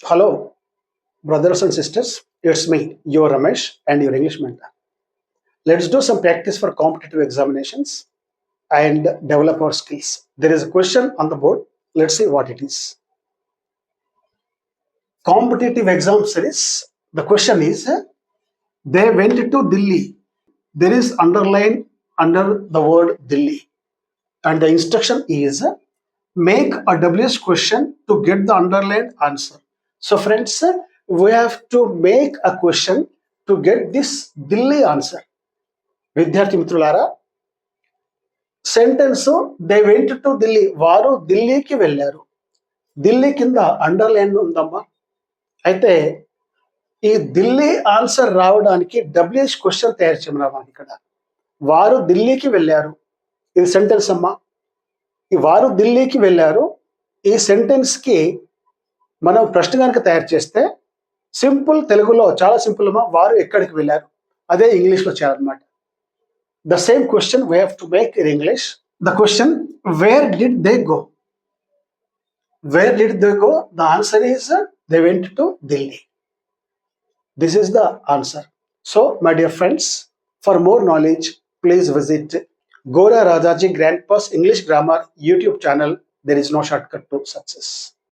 Hello, brothers and sisters. It's me, your Ramesh, and your English mentor. Let's do some practice for competitive examinations and develop our skills. There is a question on the board. Let's see what it is. Competitive exam series. The question is they went to Delhi. There is underline under the word Delhi. And the instruction is make a WS question to get the underlined answer. So, friends, we have to make a question to get this Delhi answer. విద్యార్థి మిత్రులారా, sentence they went to Delhi, వారు ఢిల్లీకి వెళ్ళారు. ఢిల్లీ కింద underline ఉందమ్మా. అయితే ఈ Delhi answer రావడానికి డబ్ల్యూహెచ్ క్వశ్చన్ తయారు చేయమన్నా. ఇక్కడ వారు ఢిల్లీకి వెళ్ళారు, ఇది సెంటెన్స్ అమ్మా. ఈ వారు ఢిల్లీకి వెళ్ళారు ఈ సెంటెన్స్ కి మనం ప్రశ్న కనుక తయారు చేస్తే సింపుల్ తెలుగులో చాలా సింపుల్ అమ్మా. వారు ఎక్కడికి వెళ్ళారు, అదే ఇంగ్లీష్లో చేయాలన్నమాట. The same question we have to make in English. The question, where did they go? Where did they go? The answer is they went to Delhi. This is the answer. So, my dear friends, for more knowledge, please visit Gora Rajaji Grandpa's English Grammar YouTube channel. There is no shortcut to success.